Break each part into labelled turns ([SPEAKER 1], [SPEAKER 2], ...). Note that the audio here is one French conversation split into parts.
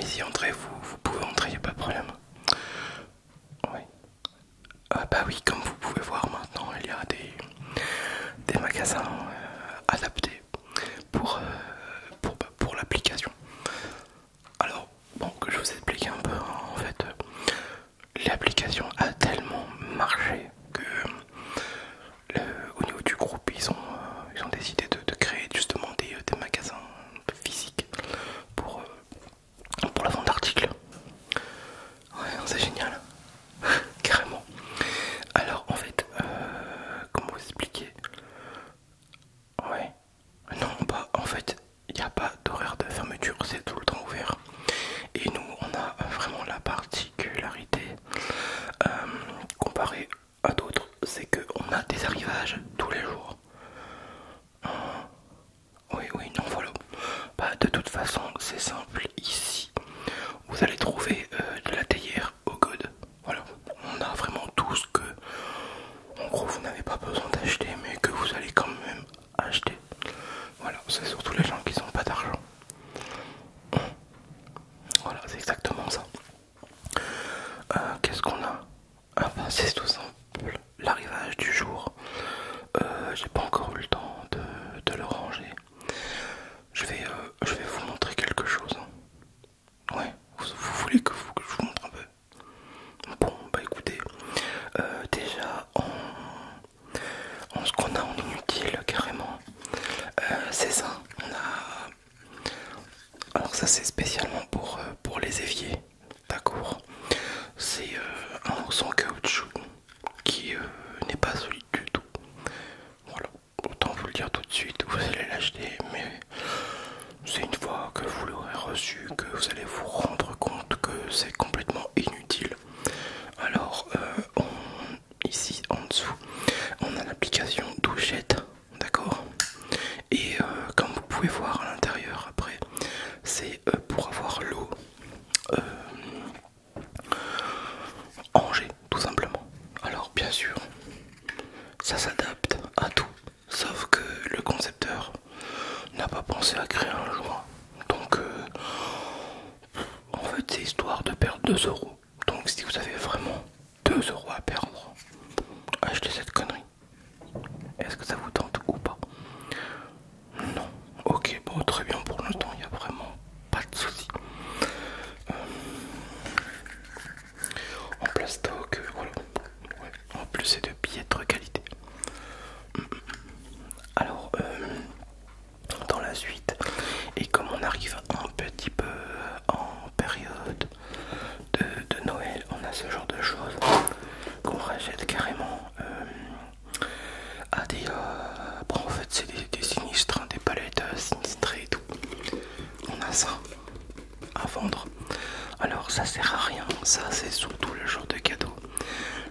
[SPEAKER 1] allez-y, entrez, vous pouvez entrer, y a pas de problème. Oui. Ah bah oui, comme vous pouvez voir maintenant, il y a des magasins adaptés pour l'application. Alors, bon, que je vous explique un peu, hein, en fait, l'application a tellement marché que au niveau du groupe, ils ont décidé de créer justement des magasins physiques pour la vente d'articles. Ouais, c'est génial, carrément. Alors, en fait, comment vous expliquer? Ouais, non, bah, en fait, il n'y a pas d'horaire de fermeture, c'est tout le temps ouvert. Et nous, on a vraiment la particularité, euh, comparée à d'autres, c'est qu'on a des arrivages tous les jours. Oui, oui, non, voilà. Bah, de toute façon, c'est simple. Ici, vous allez trouver de la théière au God. Voilà, on a vraiment tout ce que, en gros, vous n'avez pas besoin d'acheter, mais que vous allez quand même acheter. Voilà, c'est surtout les gens qui n'ont pas d'argent. Voilà, c'est exactement ça. Qu'est-ce qu'on a? Ah bah, c'est tout simple. L'arrivage du jour. J'ai pas encore eu le temps de le ranger. Je vais vous montrer quelque chose. Ouais, vous voulez que je vous montre un peu? Bon, bah écoutez, déjà en ce qu'on a en inutile carrément, c'est ça. On a. Alors ça c'est spécialement pour les éviers, d'accord. C'est un morceau en caoutchouc qui n'est pas solide du tout. Voilà, autant vous le dire tout de suite, vous allez l'acheter, mais c'est une fois que vous l'aurez reçu que vous allez vous rendre compte que c'est complètement inutile. Alors, ici en dessous, on a l'application douchette, d'accord. Et comme vous pouvez voir à l'intérieur après, c'est pour avoir l'eau en jet, tout simplement. Alors, bien sûr, ça s'adapte à tout, sauf que le concepteur n'a pas pensé à créer un joint. Donc, en fait, c'est histoire de perdre 2 euros. Donc, si vous avez vraiment 2 euros à perdre, achetez cette connerie. Est-ce que ça vous tente ou pas? Non. Ok, bon, très bien, pour l'instant, il n'y a vraiment pas de souci. En plastoc, voilà. Ouais. En plus, c'est de piètre qualité. Alors, dans la suite, et comme on arrive un petit peu en période de Noël, on a ce genre de choses qu'on rachète carrément à des. Bon, en fait, c'est des sinistres, hein, des palettes sinistrées et tout. On a ça à vendre. Alors, ça sert à rien, ça, c'est surtout le genre de cadeau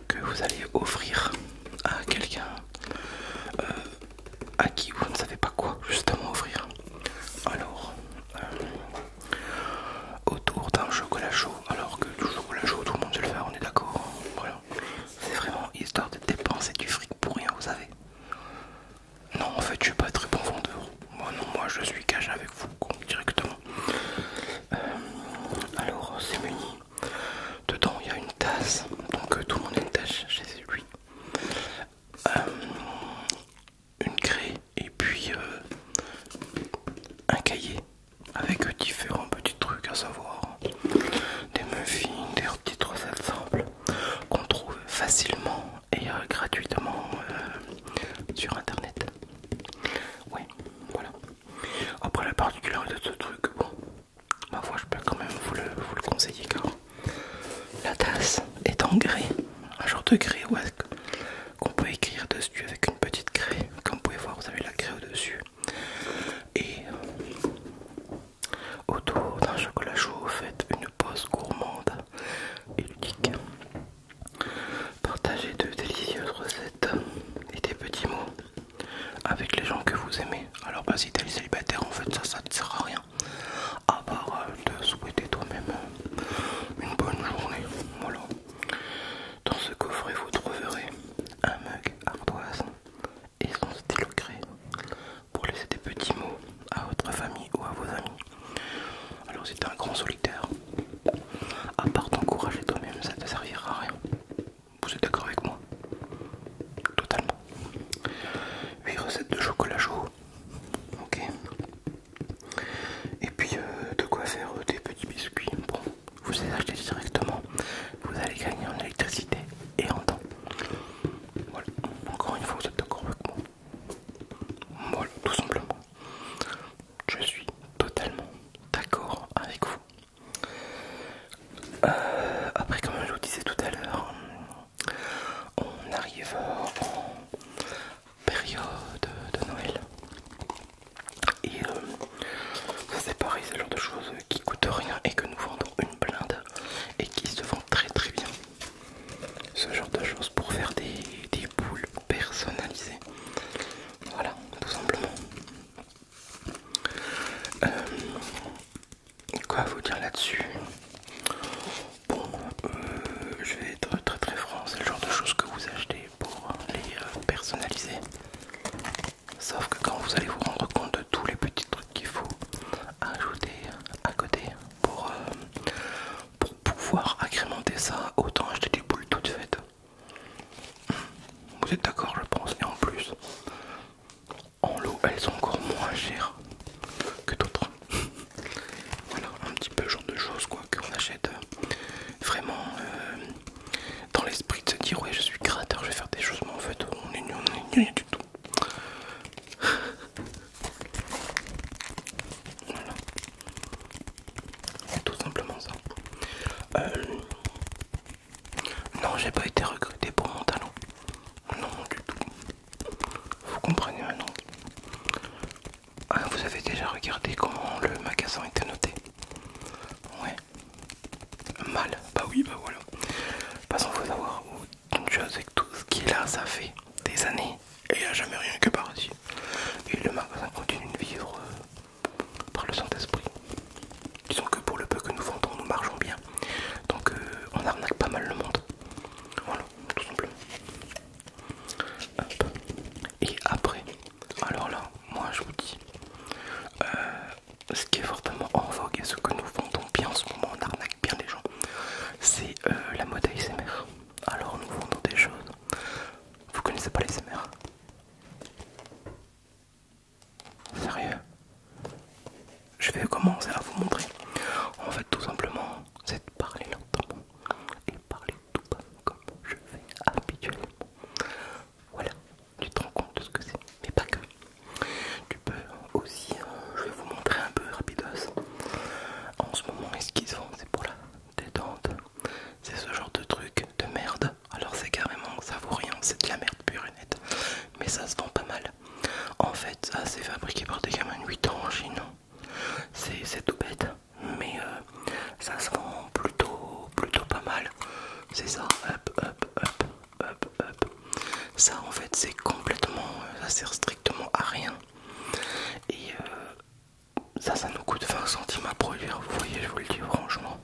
[SPEAKER 1] que vous allez offrir à quelqu'un à qui vous ne savez pas quoi justement offrir. Alors, autour d'un chocolat chaud, alors que du chocolat chaud tout le monde sait le faire, on est d'accord. Voilà, c'est vraiment histoire de dépenser du fric pour rien, vous savez. Non, en fait, je suis pas très bon vendeur. Moi, non, moi je suis cash avec vous directement. Alors, c'est muni. Dedans, il y a une tasse, donc tout le monde a une tasse chez lui. Une craie et puis un cahier avec différents petits trucs à savoir, des muffins, des petites recettes simples qu'on trouve facilement et gratuitement sur internet. Oui, voilà. Après, la particularité de ce truc, bon, ma foi, je peux quand même vous le conseiller car la tasse est en grès, un genre de grès, ouais, qu'on peut écrire dessus avec une petite craie. Comme vous pouvez voir, vous avez la craie au-dessus. Et autour d'un chocolat chaud, faites une pause gourmande et ludique. Partagez de délicieuses recettes et des petits mots arrive en période de Noël. Et ça c'est pareil, c'est le genre de choses qui coûtent rien et que nous vendons une blinde et qui se vendent très très bien. Ce genre de choses pour faire des boules personnalisées. Voilà, tout simplement. Quoi vous dire là-dessus? Bon, je vais être très très franc, c'est le genre de choses que vous achetez pour les personnaliser. Sauf que quand vous allez vous rendre compte de tous les petits trucs qu'il faut ajouter à côté pour pouvoir agrémenter ça, autant acheter des boules toutes faites. Vous êtes d'accord, je pense, et en plus, en lot, elles sont encore moins chères que d'autres. Voilà, un petit peu le genre de choses quoi qu'on achète vraiment dans l'esprit de se dire ouais je suis créateur, je vais faire des choses, mais en fait on est rien du tout. Voilà, c'est tout simplement ça. Non, j'ai pas été recruté pour mon talent. Non, du tout. Vous comprenez maintenant. Ah, vous avez déjà regardé comment le magasin était noté? Ouais. Mal. Bah oui, bah voilà. Parce qu'il faut savoir une chose, c'est que tout ce qui est là, ça fait des années et il n'y a jamais rien que par ici. Et le magasin continue de vivre par le Saint-Esprit. Disons que pour le peu que nous vendons, nous marchons bien. Donc on arnaque pas mal le monde. Voilà, tout simplement. Hop. Et après, alors là, moi je vous dis, ce qui est fortement en vogue et ce que nous vendons bien en ce moment, on arnaque bien les gens, c'est la mode ASMR. Alors nous vendons des choses. Vous connaissez pas les ASMR? Sérieux? Je vais commencer à vous montrer. En fait, tout simplement, c'est de parler lentement et parler tout bas comme je fais habituellement. Voilà, tu te rends compte de ce que c'est, mais pas que. Tu peux aussi, je vais vous montrer un peu rapidos. En ce moment, ce qu'ils font, c'est pour la détente. C'est ce genre de truc de merde. Alors c'est carrément, ça vaut rien, c'est de la merde pure et nette. Mais ça se vend pas mal. En fait, ça c'est fabriqué par des gamins de 8 ans en Chine. C'est tout bête, mais ça se vend plutôt pas mal. C'est ça, hop, hop, hop, hop, hop. Ça en fait c'est complètement, ça sert strictement à rien. Et ça nous coûte 20 centimes à produire, vous voyez, je vous le dis franchement.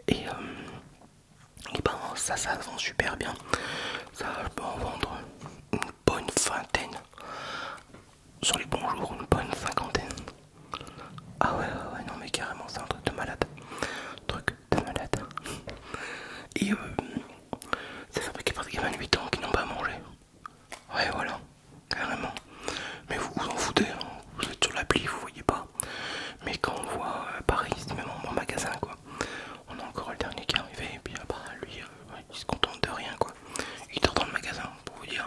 [SPEAKER 1] Et ben ça se vend super bien. Ça je peux en vendre une bonne vingtaine. Sur les bons jours, une bonne cinquantaine. Ah ouais, non mais carrément c'est un truc de malade. Et c'est fabriqué par des gamins de 8 ans qui n'ont pas à manger. Ouais voilà, carrément. Mais vous vous en foutez, hein. Vous êtes sur l'appli, vous voyez pas. Mais quand on voit pareil, c'est même en magasin quoi. On a encore le dernier qui est arrivé et puis bah lui il se contente de rien quoi. Il dort dans le magasin pour vous dire.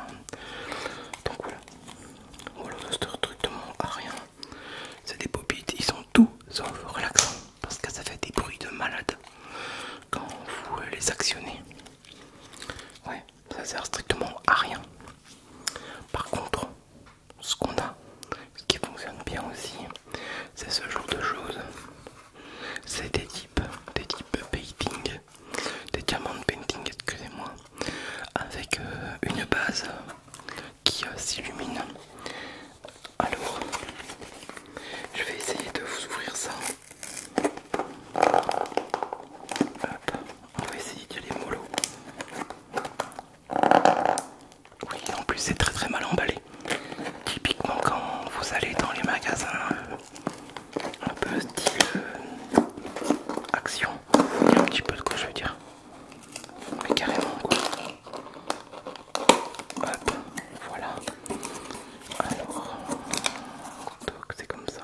[SPEAKER 1] Donc voilà, ça sert strictement à rien. C'est des popites, ils sont tout sauf relaxants parce que ça fait des bruits de malade quand vous les actionnez. Ouais, ça sert strictement à rien. Par contre, ce qu'on a, ce qui fonctionne bien aussi, c'est ce genre de choses. C'est des types painting, des diamant painting, excusez-moi, avec une base qui s'illumine. Alors, je vais essayer de vous ouvrir ça. Hop, on va essayer d'y aller mollo. Oui, en plus c'est très très mal emballé. Typiquement quand vous allez dans les magasins un peu style Action, il y a un petit peu de quoi je veux dire. Mais carrément quoi. Hop, voilà. Alors, donc c'est comme ça.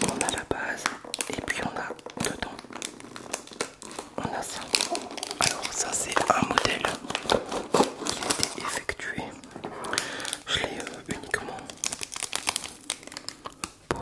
[SPEAKER 1] On a la base et puis on a dedans. On a ça. Alors ça c'est un modèle qui a été effectué. Je l'ai uniquement pour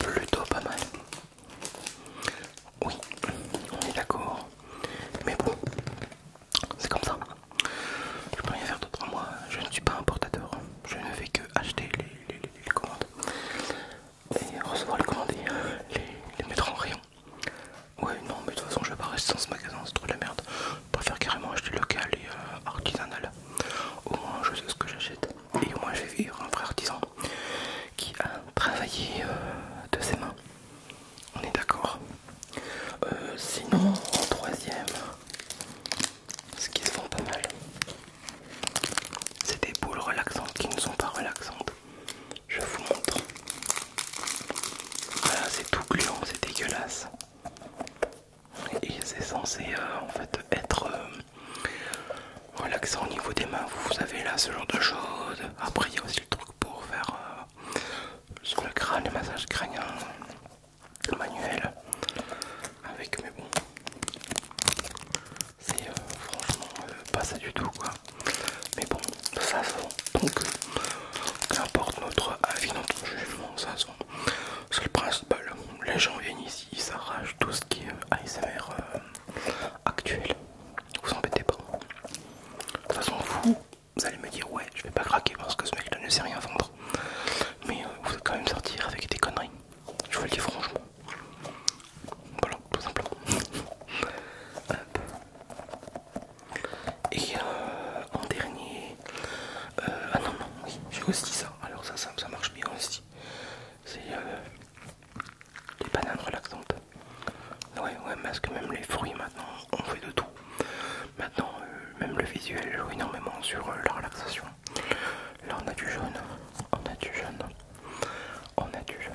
[SPEAKER 1] plutôt pas mal. Oui, on est d'accord. Mais bon, c'est comme ça. Je peux rien faire d'autre. Moi, je ne suis pas importateur. Je ne fais que acheter les commandes. Et recevoir les commandes et les mettre en rayon. Ouais, non, mais de toute façon, je vais pas rester dans ce magasin, c'est trop de la merde. Je préfère carrément acheter local et artisanal. Au moins, je sais ce que j'achète. Et au moins, je vais vivre un vrai artisan qui a travaillé de ses mains. On est d'accord. Sinon, en troisième, ce qui se vend pas mal, c'est des boules relaxantes qui ne sont pas relaxantes. Je vous montre. Voilà, c'est tout gluant, c'est dégueulasse. Et c'est censé en fait être relaxant au niveau des mains. Vous avez là ce genre de choses. Après, il y a aussi le truc pour faire sur le crâne, le massage crânien manuel. Avec, mais bon, c'est franchement pas ça du tout quoi. Mais bon, ça se vend. Donc, qu'importe notre avis, notre jugement, ça se vend. C'est le principal. Les gens viennent ici, ils s'arrachent tout ce qui est ASMR actuel. Vous embêtez pas. De toute façon, vous allez me dire, ouais, je vais pas craquer parce que ce mec là ne sait rien vendre. Mais vous allez quand même sortir avec des conneries. Je vous le dis franchement. Voilà, tout simplement. Hop. Et en dernier, ah non, non, oui, j'ai aussi ça. Alors ça marche bien aussi. C'est les bananes relaxantes. Ouais, parce que même les fruits maintenant, on fait de tout. Maintenant, même le visuel joue énormément sur la relaxation. Là, on a du jaune, on a du jaune, on a du jaune.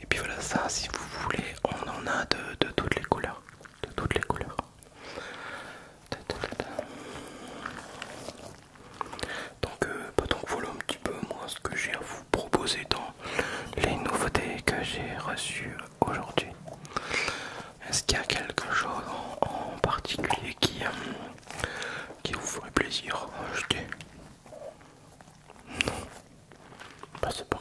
[SPEAKER 1] Et puis voilà, ça, si vous voulez, on en a de toutes les couleurs. De toutes les couleurs. Donc voilà un petit peu moi ce que j'ai à vous proposer dans les nouveautés que j'ai reçues aujourd'hui. Est-ce qu'il y a quelque chose en particulier qui vous ferait plaisir à acheter? Non, bah, c'est pas